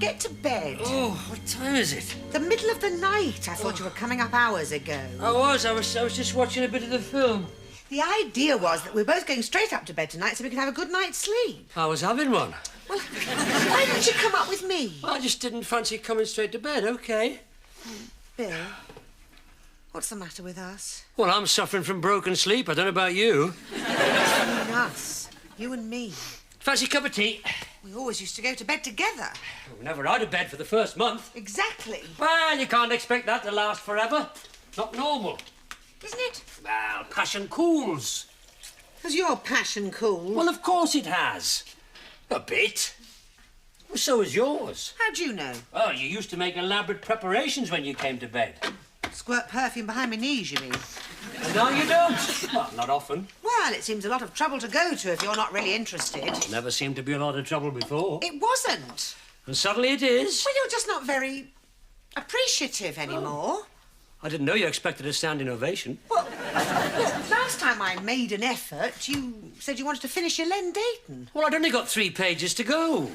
get to bed. Oh, what time is it? The middle of the night. I thought you were coming up hours ago. I was just watching a bit of the film. The idea was that we're both going straight up to bed tonight so we can have a good night's sleep. I was having one. Well, why didn't you come up with me? I just didn't fancy coming straight to bed, OK. Bill, what's the matter with us? Well, I'm suffering from broken sleep. I don't know about you. I mean us. You and me. Fancy a cup of tea? We always used to go to bed together. We were never out of bed for the first month. Exactly. Well, you can't expect that to last forever. Not normal. Isn't it? Well, passion cools. Has your passion cooled? Well, of course it has. A bit. Well, so is yours. How'd you know? Oh, you used to make elaborate preparations when you came to bed. Squirt perfume behind my knees, you mean? And now you don't. Well, not often. Well, it seems a lot of trouble to go to if you're not really interested. Never seemed to be a lot of trouble before. It wasn't. And suddenly it is. Well, you're just not very appreciative anymore. I didn't know you expected a standing ovation. Well, last time I made an effort, you said you wanted to finish your Len Dayton. Well, I'd only got 3 pages to go.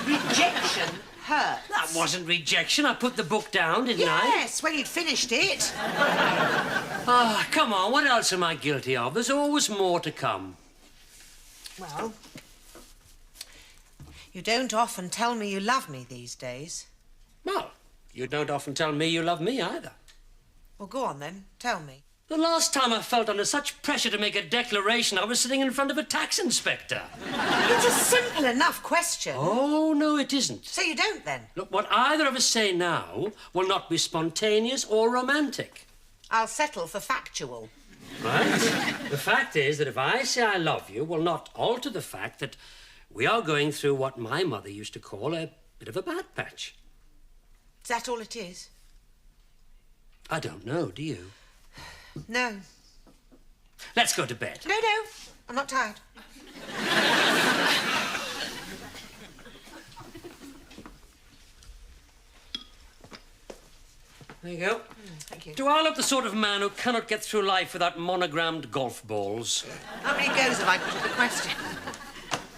Rejection hurts. That wasn't rejection. I put the book down, didn't I? Yes, when you'd finished it. Ah, come on. What else am I guilty of? There's always more to come. Well, you don't often tell me you love me these days. Well, you don't often tell me you love me either. Well, go on then. Tell me. The last time I felt under such pressure to make a declaration, I was sitting in front of a tax inspector. It's a simple enough question. Oh, no, it isn't. So you don't, then? Look, what either of us say now will not be spontaneous or romantic. I'll settle for factual. Right? The fact is that if I say I love you will not alter the fact that we are going through what my mother used to call a bit of a bad patch. Is that all it is? I don't know, do you? No. Let's go to bed. No, I'm not tired. There you go. Thank you. Do I look the sort of man who cannot get through life without monogrammed golf balls? How many goes have I got at the question?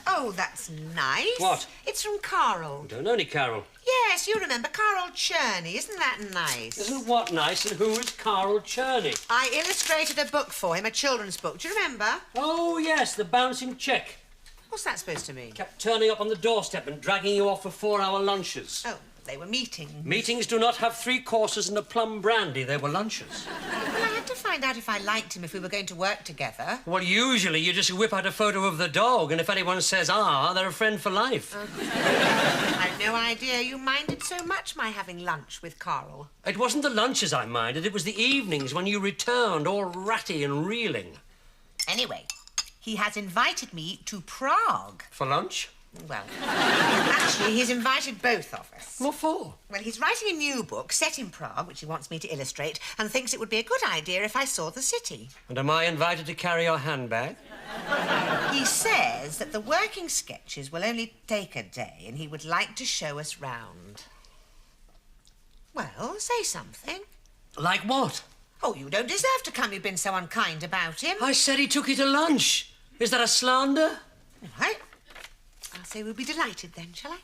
Oh, that's nice. What? It's from Carl. I don't know any Carol. Yes, you remember Carl Cherney. Isn't that nice? Isn't what nice, and who is Carl Cherney? I illustrated a book for him, a children's book. Do you remember? Oh, yes, the bouncing check. What's that supposed to mean? Kept turning up on the doorstep and dragging you off for 4-hour lunches. Oh, they were meetings. Meetings do not have 3 courses and a plum brandy. They were lunches. Well, I had to find out if I liked him if we were going to work together. Well, usually you just whip out a photo of the dog, and if anyone says, they're a friend for life. I'd no idea you minded so much my having lunch with Carl. It wasn't the lunches I minded. It was the evenings when you returned, all ratty and reeling. Anyway, he has invited me to Prague. For lunch? Well, actually, he's invited both of us. What for? Well, he's writing a new book set in Prague, which he wants me to illustrate, and thinks it would be a good idea if I saw the city. And am I invited to carry your handbag? He says that the working sketches will only take a day, and he would like to show us round. Well, say something. Like what? Oh, you don't deserve to come. You've been so unkind about him. I said he took you to lunch. Is that a slander? All right. I'll say we'll be delighted then, shall I?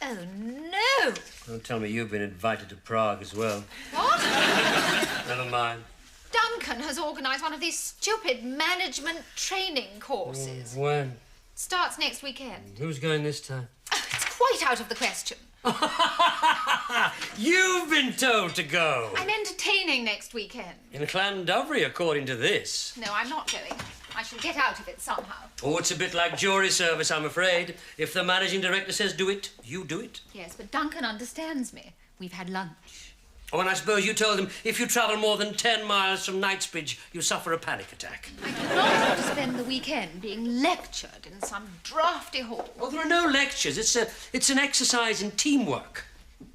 Oh, no! Don't tell me you've been invited to Prague as well. What? Never mind. Duncan has organised one of these stupid management training courses. When? Starts next weekend. Who's going this time? Oh, it's quite out of the question. You've been told to go. I'm entertaining next weekend. In Llandudno, according to this. No, I'm not going. I shall get out of it somehow. Oh, it's a bit like jury service, I'm afraid. If the managing director says do it, you do it. Yes, but Duncan understands me. We've had lunch. Oh, and I suppose you told him if you travel more than 10 miles from Knightsbridge, you suffer a panic attack. I do not want to spend the weekend being lectured in some drafty hall. Oh, there are no lectures. It's an exercise in teamwork.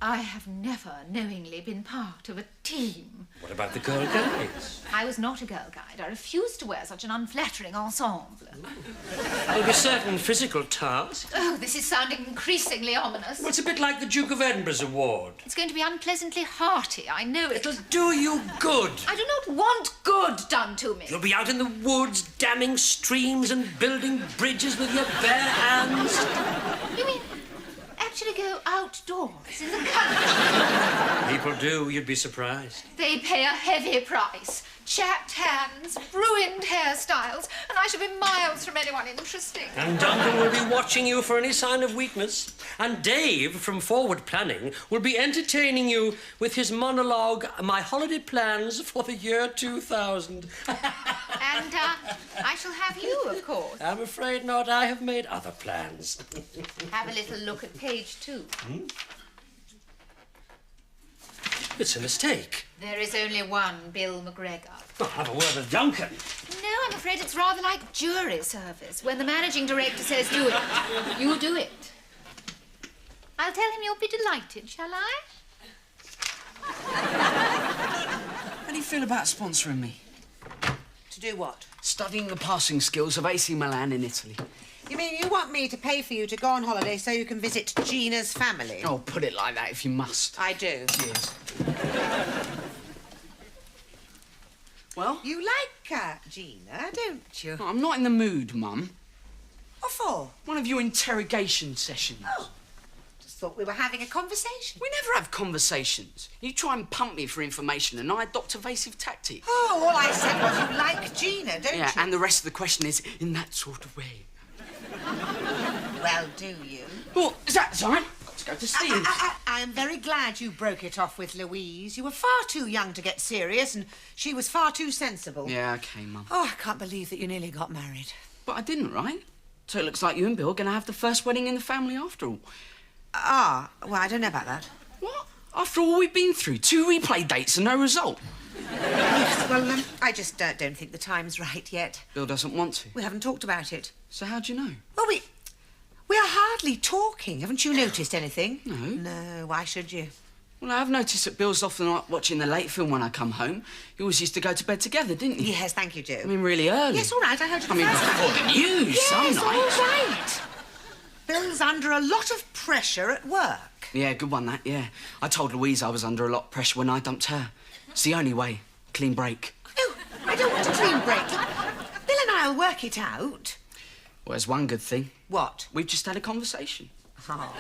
I have never knowingly been part of a team. What about the girl guides? I was not a girl guide. I refused to wear such an unflattering ensemble. There'll be certain physical tasks. Oh, this is sounding increasingly ominous. Well, it's a bit like the Duke of Edinburgh's award. It's going to be unpleasantly hearty, I know it. It'll do you good. I do not want good done to me. You'll be out in the woods, damming streams and building bridges with your bare hands. You mean actually go outdoors in the country? People do, you'd be surprised. They pay a heavy price. Chapped hands, ruined hairstyles, and I shall be miles from anyone interesting. And Duncan will be watching you for any sign of weakness. And Dave, from Forward Planning, will be entertaining you with his monologue, My Holiday Plans for the Year 2000. And I shall have you, of course. I'm afraid not. I have made other plans. Have a little look at page 2. It's a mistake. There is only one Bill McGregor. I'll have a word with Duncan. No, I'm afraid it's rather like jury service. When the managing director says do it, you do it. I'll tell him you'll be delighted, shall I? How do you feel about sponsoring me? To do what? Studying the passing skills of AC Milan in Italy. You mean you want me to pay for you to go on holiday so you can visit Gina's family? Oh, put it like that if you must. I do. Cheers. Well? You like Gina, don't you? I'm not in the mood, Mum. What for? One of your interrogation sessions. Oh, just thought we were having a conversation. We never have conversations. You try and pump me for information and I adopt evasive tactics. Oh, all I said was you like Gina, don't Yeah, you? and the rest of the question is in that sort of way. Well, do you? Well, is that time? Got to go to Steve's. I am very glad you broke it off with Louise. You were far too young to get serious, and she was far too sensible. Yeah, OK, Mum. Oh, I can't believe that you nearly got married. But I didn't, right? So it looks like you and Bill are going to have the first wedding in the family after all. Ah, well, I don't know about that. What? After all we've been through, 2 replay dates and no result. Yes, well, I just don't think the time's right yet. Bill doesn't want to. We haven't talked about it. So how do you know? Well, we are hardly talking. Haven't you noticed anything? No. No, why should you? Well, I've noticed that Bill's often like watching the late film when I come home. You always used to go to bed together, didn't you? Yes, thank you, Joe. I mean, really early. Yes, all right, I heard you I mean, first before time. the news, yes, some nights. all right. Bill's under a lot of pressure at work. Yeah, good one, that, yeah. I told Louise I was under a lot of pressure when I dumped her. It's the only way. Clean break. Oh, I don't want a clean break. Bill and I'll work it out. Well, there's one good thing. What? We've just had a conversation. Oh.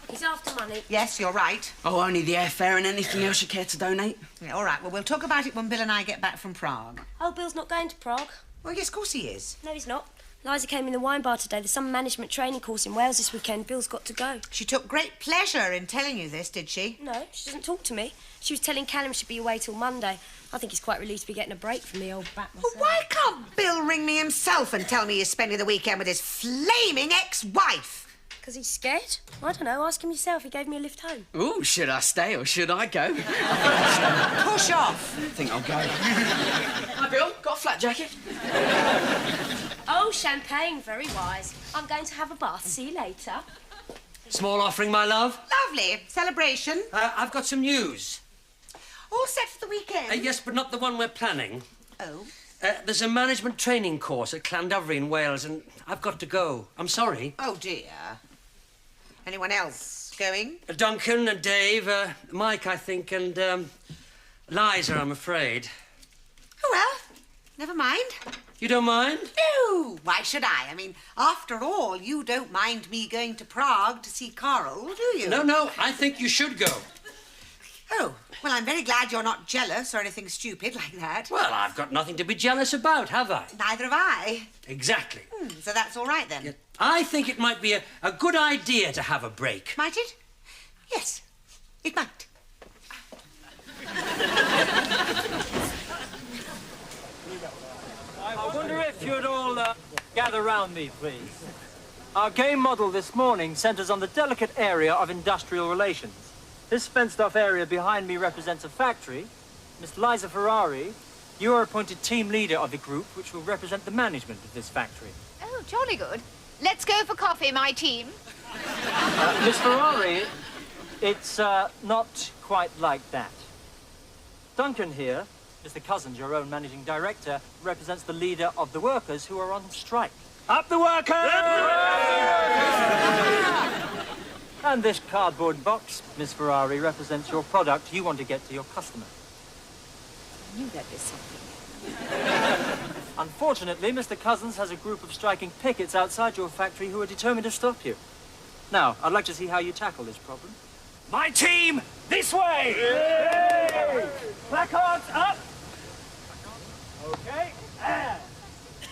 He's after money. Yes, you're right. Oh, only the airfare and anything else you care to donate? Yeah, all right, well, we'll talk about it when Bill and I get back from Prague. Oh, Bill's not going to Prague. Well, yes, of course he is. No, he's not. Liza came in the wine bar today. There's some management training course in Wales this weekend. Bill's got to go. She took great pleasure in telling you this, did she? No, she doesn't talk to me. She was telling Callum she'd be away till Monday. I think he's quite relieved to be getting a break from the old bat Well, myself. why can't Bill ring me himself and tell me he's spending the weekend with his flaming ex-wife? Because he's scared? I don't know. Ask him yourself. He gave me a lift home. Ooh, should I stay or should I go? Push off. I think I'll go. Hi, Bill. Got a flat jacket? Oh, champagne. Very wise. I'm going to have a bath. See you later. Small offering, my love. Lovely. Celebration. I've got some news. All set for the weekend. Yes, but not the one we're planning. Oh. There's a management training course at Llandovery in Wales, and I've got to go. I'm sorry. Oh, dear. Anyone else going? Duncan and Dave, Mike, I think, and Liza, I'm afraid. Oh, well, never mind. You don't mind? No, why should I? I mean, after all, you don't mind me going to Prague to see Carl, do you? No, I think you should go. Oh, well, I'm very glad you're not jealous or anything stupid like that. Well, I've got nothing to be jealous about, have I? Neither have I. Exactly. So that's all right, then. I think it might be a good idea to have a break. Might it? Yes, it might. I wonder if you'd all gather round me, please. Our game model this morning centres on the delicate area of industrial relations. This fenced-off area behind me represents a factory. Miss Liza Ferrari, you are appointed team leader of the group, which will represent the management of this factory. Oh, jolly good. Let's go for coffee, my team. Miss Ferrari, it's not quite like that. Duncan here, Mr. Cousins, your own managing director, represents the leader of the workers who are on strike. Up the workers! And this cardboard box, Miss Ferrari, represents your product you want to get to your customer. I knew there'd be something. Unfortunately, Mr. Cousins has a group of striking pickets outside your factory who are determined to stop you. Now, I'd like to see how you tackle this problem. My team, this way! Yay! Placards up! Okay, and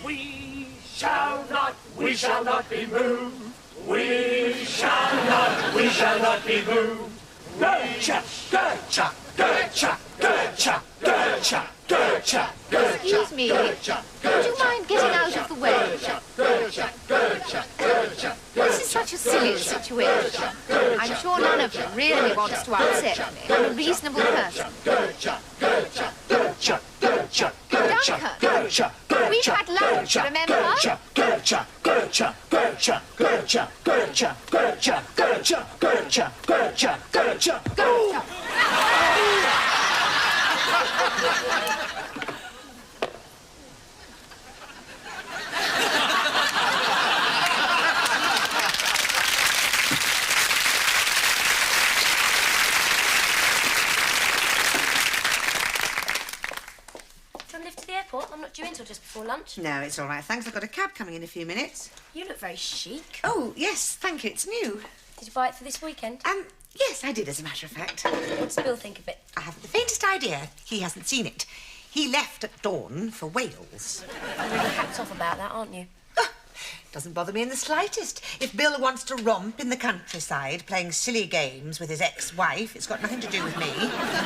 we shall not be moved. We shall not be moved. Gercha, gercha, gercha, gercha, gercha, gercha, gercha. Excuse me. Would you mind getting out of the way? This is such a silly situation. I'm sure none of you really wants to upset me. I'm a reasonable person. Duncan, we've had lunch, remember? I'm not due in till just before lunch. No, it's all right, thanks. I've got a cab coming in a few minutes. You look very chic. Oh, yes, thank you. It's new. Did you buy it for this weekend? Yes, I did, as a matter of fact. What does Bill think of it? I haven't the faintest idea. He hasn't seen it. He left at dawn for Wales. You're really hacked off about that, aren't you? Doesn't bother me in the slightest. If Bill wants to romp in the countryside, playing silly games with his ex-wife, it's got nothing to do with me.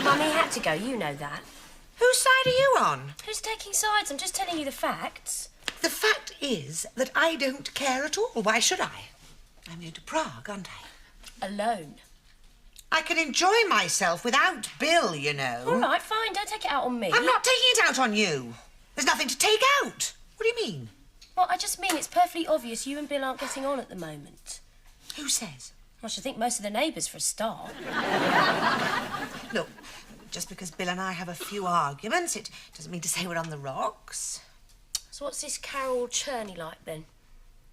Mummy had to go, you know that. Whose side are you on? Who's taking sides? I'm just telling you the facts. The fact is that I don't care at all. Why should I? I'm going to Prague, aren't I? Alone. I can enjoy myself without Bill, you know. All right, fine. Don't take it out on me. I'm not taking it out on you. There's nothing to take out. What do you mean? Well, I just mean it's perfectly obvious you and Bill aren't getting on at the moment. Who says? I should think most of the neighbours, for a start. Look, just because Bill and I have a few arguments, it doesn't mean to say we're on the rocks. So what's this Carol Cherney like, then?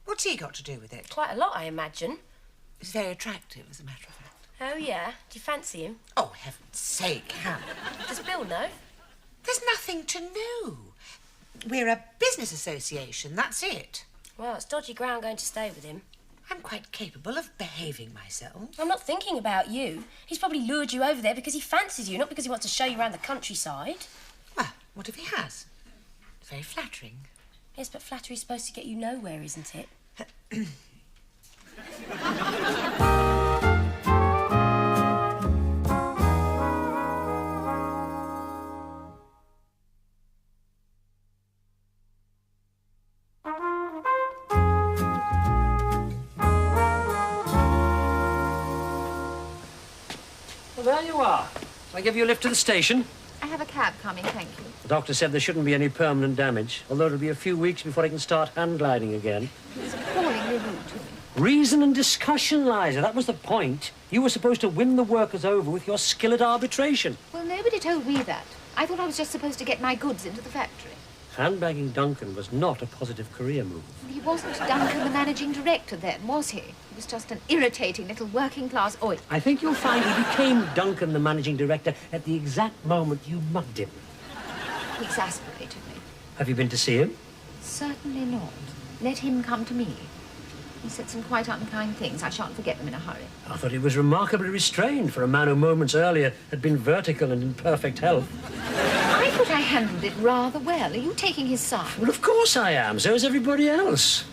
What's he got to do with it? Quite a lot, I imagine. He's very attractive, as a matter of fact. Oh, yeah? Do you fancy him? Oh, heaven's sake, Callum. Does Bill know? There's nothing to know. We're a business association, that's it. Well, it's dodgy ground going to stay with him. I'm quite capable of behaving myself. I'm not thinking about you. He's probably lured you over there because he fancies you, not because he wants to show you around the countryside. Well, what if he has? It's very flattering. Yes, but flattery's supposed to get you nowhere, isn't it? Well, there you are. Shall I give you a lift to the station? I have a cab coming, thank you. The doctor said there shouldn't be any permanent damage, although it'll be a few weeks before I can start hand gliding again. He was appallingly rude to me. Reason and discussion, Liza. That was the point. You were supposed to win the workers over with your skill at arbitration. Well, nobody told me that. I thought I was just supposed to get my goods into the factory. Handbagging Duncan was not a positive career move. He wasn't Duncan, the managing director then, was he? He was just an irritating little working-class oil. I think you'll find he became Duncan, the managing director, at the exact moment you mugged him. He exasperated me. Have you been to see him? Certainly not. Let him come to me. He said some quite unkind things. I shan't forget them in a hurry. I thought he was remarkably restrained for a man who moments earlier had been vertical and in perfect health. I thought I handled it rather well. Are you taking his side? Well, of course I am. So is everybody else.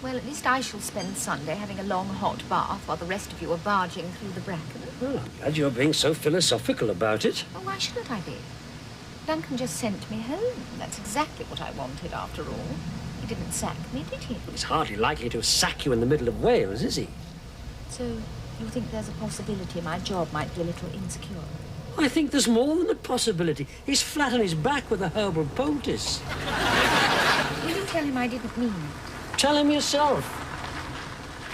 Well, at least I shall spend Sunday having a long hot bath while the rest of you are barging through the bracken. Well, I'm glad you're being so philosophical about it. Well, why shouldn't I be? Duncan just sent me home. That's exactly what I wanted, after all. He didn't sack me, did he? He's hardly likely to sack you in the middle of Wales, is he? So, you think there's a possibility my job might be a little insecure? I think there's more than a possibility. He's flat on his back with a herbal poultice. Will you tell him I didn't mean it? Tell him yourself.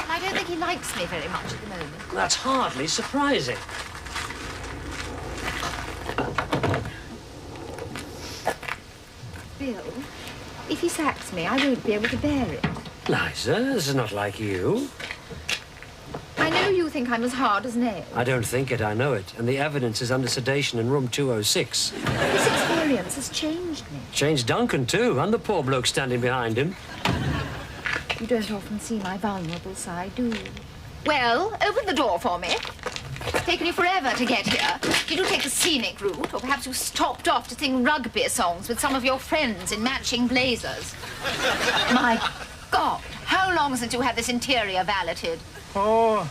I don't think he likes me very much at the moment. That's hardly surprising. Bill, if he sacks me, I won't be able to bear it. Liza, this is not like you. I know you think I'm as hard as nails. I don't think it, I know it. And the evidence is under sedation in room 206. This experience has changed me. Changed Duncan, too, and the poor bloke standing behind him. You don't often see my vulnerable side, do you? Well, open the door for me. It's taken you forever to get here. Did you take the scenic route, or perhaps you stopped off to sing rugby songs with some of your friends in matching blazers? My God, how long since you had this interior valeted? Oh,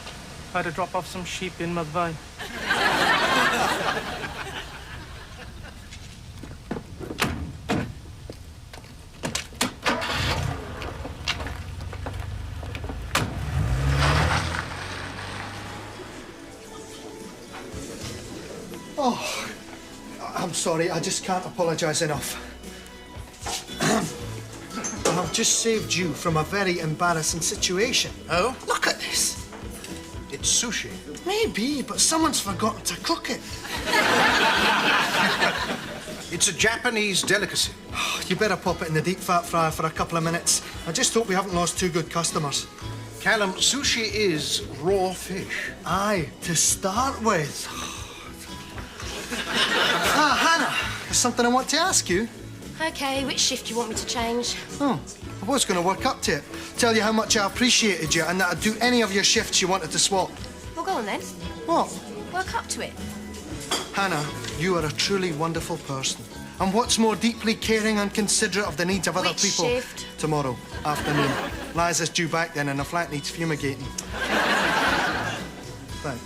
I had to drop off some sheep in Mudvine. Oh, I'm sorry, I just can't apologise enough. I've just saved you from a very embarrassing situation. Oh? Look at this. It's sushi. Maybe, but someone's forgotten to cook it. It's a Japanese delicacy. You better pop it in the deep fat fryer for a couple of minutes. I just hope we haven't lost two good customers. Callum, sushi is raw fish. Aye, to start with. Hannah, there's something I want to ask you. OK, which shift do you want me to change? Oh, I was going to work up to it. Tell you how much I appreciated you and that I'd do any of your shifts you wanted to swap. Well, go on then. What? Work up to it. Hannah, you are a truly wonderful person. And what's more deeply caring and considerate of the needs of other Which people? shift? Tomorrow afternoon. Liza's due back then and the flat needs fumigating. Thanks.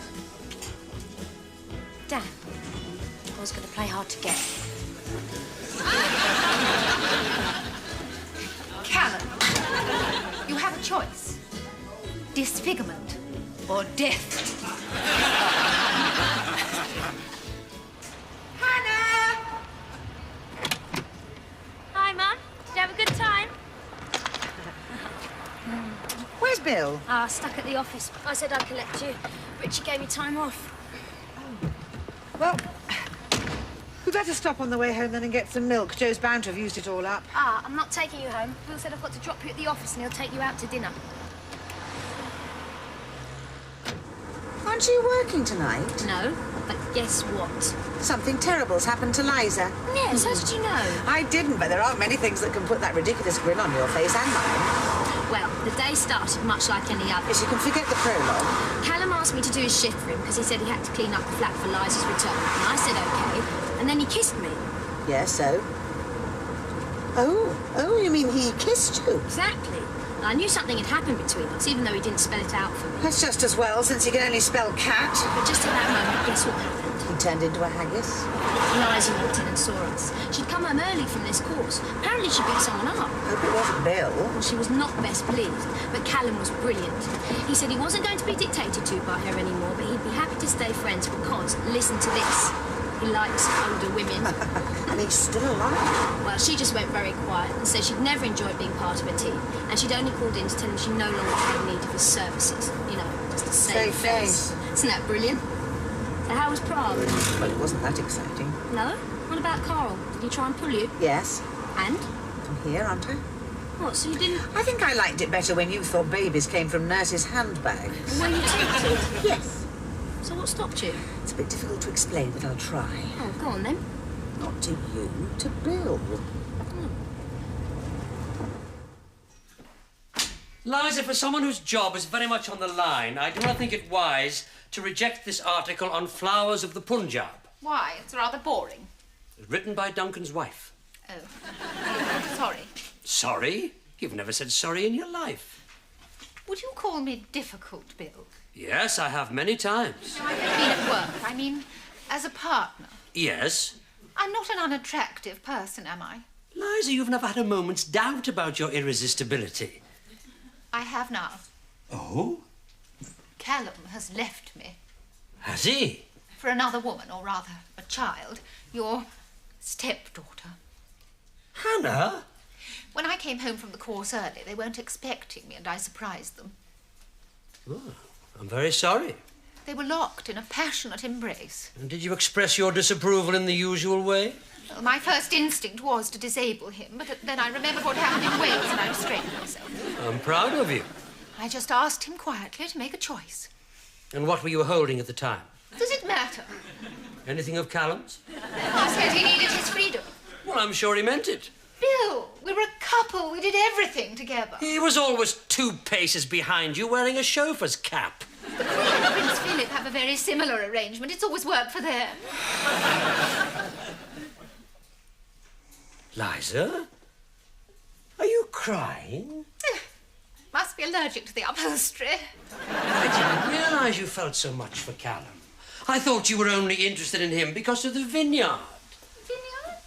Dan, I was going to play hard to get. Callum, you have a choice. Disfigurement or death. Hannah! Hi, Mum. Did you have a good time? Where's Bill? Ah, stuck at the office. I said I'd collect you. Richie gave me time off. Well, we better stop on the way home then and get some milk. Joe's bound to have used it all up. Ah, I'm not taking you home. Bill said I've got to drop you at the office and he'll take you out to dinner. Aren't you working tonight? No, but guess what? Something terrible's happened to Liza. Yes, how did you know? I didn't, but there aren't many things that can put that ridiculous grin on your face and mine. Well, the day started much like any other. Yes, you can forget the prologue. Callum asked me to do his shift for him because he said he had to clean up the flat for Liza's return. And I said OK, and then he kissed me. Yes, so? Oh, you mean he kissed you? Exactly. I knew something had happened between us, even though he didn't spell it out for me. That's just as well, since he can only spell cat. But just at that moment, guess what happened? He turned into a haggis. Liza walked in and saw us. She'd come home early from this course. Apparently she beat someone up. Hope it wasn't Bill. Well, she was not best pleased, but Callum was brilliant. He said he wasn't going to be dictated to by her anymore, but he'd be happy to stay friends because, listen to this, he likes older women. And he's still alive. Well, she just went very quiet and said she'd never enjoyed being part of a team, and she'd only called in to tell him she no longer had need of his services. You know, just to save face. Isn't that brilliant? So how was Prague? Well, it wasn't that exciting. No? What about Carl? Did he try and pull you? Yes. And? I'm here, aren't I? What, so you didn't... I think I liked it better when you thought babies came from nurses' handbags. Were you tempted? Yes. So what stopped you? It's a bit difficult to explain, but I'll try. Oh, go on then. Not to you, to Bill. Liza, for someone whose job is very much on the line, I do not think it wise to reject this article on flowers of the Punjab. Why? It's rather boring. Written by Duncan's wife. Oh. Sorry. Sorry? You've never said sorry in your life. Would you call me difficult, Bill? Yes, I have many times. I don't mean at work. I mean as a partner. Yes? I'm not an unattractive person, am I? Liza, you've never had a moment's doubt about your irresistibility. I have now. Oh? Callum has left me. Has he? For another woman, or rather, a child. Your stepdaughter. Hannah? When I came home from the course early, they weren't expecting me, and I surprised them. Oh, I'm very sorry. They were locked in a passionate embrace. And did you express your disapproval in the usual way? Well, my first instinct was to disable him, but then I remembered what happened in Wales and I restrained myself. I'm proud of you. I just asked him quietly to make a choice. And what were you holding at the time? Does it matter? Anything of Callum's? I said he needed his freedom. Well, I'm sure he meant it. Bill, we were a couple. We did everything together. He was always 2 paces behind you wearing a chauffeur's cap. The Queen and Prince Philip have a very similar arrangement. It's always worked for them. Liza? Are you crying? Must be allergic to the upholstery. I didn't realise you felt so much for Callum. I thought you were only interested in him because of the vineyard. Vineyard?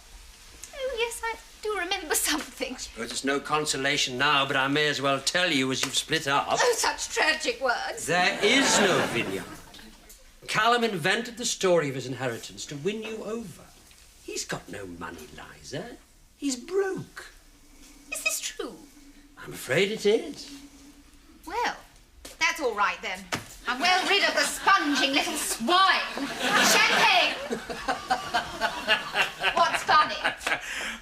Oh, yes, I do remember something. I suppose it's no consolation now, but I may as well tell you as you've split up. Oh, such tragic words. There is no vineyard. Callum invented the story of his inheritance to win you over. He's got no money, Liza. He's broke. Is this true? I'm afraid it is. Well, that's all right then. I'm well rid of the sponging little swine. Champagne! What's funny?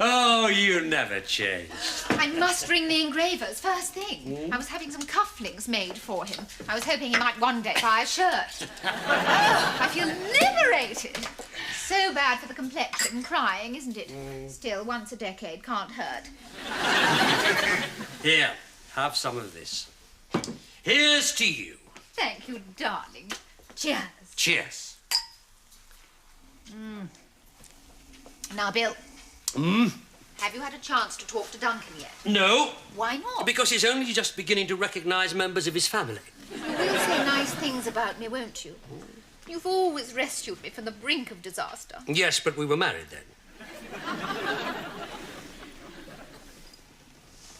Oh, you never change. I must ring the engravers first thing. I was having some cufflinks made for him. I was hoping he might one day buy a shirt. Oh, I feel liberated. So bad for the complexion, crying, isn't it? Still, once a decade can't hurt. Here, have some of this. Here's to you. Thank you, darling. Cheers. Cheers. Now, Bill. Have you had a chance to talk to Duncan yet? No. Why not? Because he's only just beginning to recognise members of his family. You will say nice things about me, won't you? You've always rescued me from the brink of disaster. Yes, but we were married then.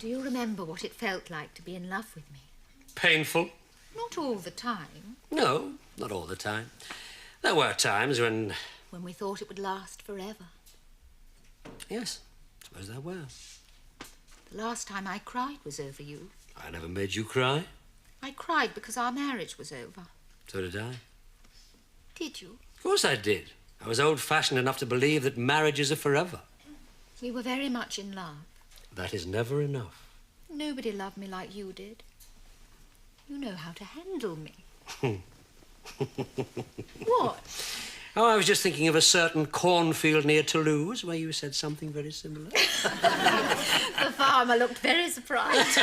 Do you remember what it felt like to be in love with me? Painful? Not all the time. No, not all the time. There were times when... When we thought it would last forever. Yes, I suppose there were. The last time I cried was over you. I never made you cry. I cried because our marriage was over. So did I. Did you? Of course I did. I was old-fashioned enough to believe that marriages are forever. We were very much in love. That is never enough. Nobody loved me like you did. You know how to handle me. What? Oh, I was just thinking of a certain cornfield near Toulouse where you said something very similar. The farmer looked very surprised.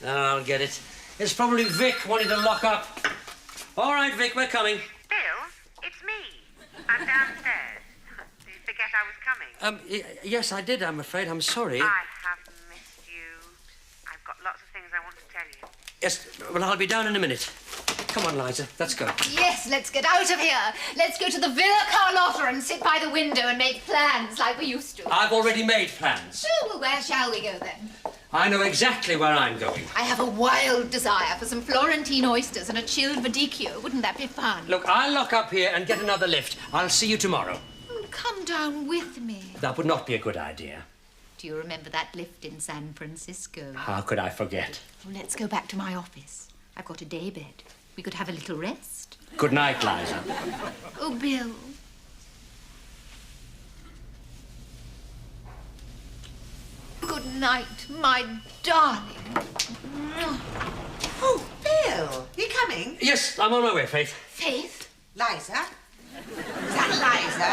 I'll get it. It's probably Vic wanting to lock up. All right, Vic, we're coming. Bill, it's me. I'm downstairs. Did you forget I was coming? Yes, I did, I'm afraid. I'm sorry. I have missed you. I've got lots of things I want to tell you. Yes, well, I'll be down in a minute. Come on, Liza, let's go. Yes, let's get out of here. Let's go to the Villa Carlotta and sit by the window and make plans like we used to. I've already made plans. Oh, well, where shall we go then? I know exactly where I'm going. I have a wild desire for some Florentine oysters and a chilled Verdicchio. Wouldn't that be fun? Look, I'll lock up here and get another lift. I'll see you tomorrow. Oh, come down with me. That would not be a good idea. Do you remember that lift in San Francisco? How could I forget? Well, let's go back to my office. I've got a daybed. We could have a little rest. Good night, Liza. Oh, Bill. Good night, my darling. Oh, Bill, you coming? Yes, I'm on my way, Faith. Faith? Liza? Is that Liza?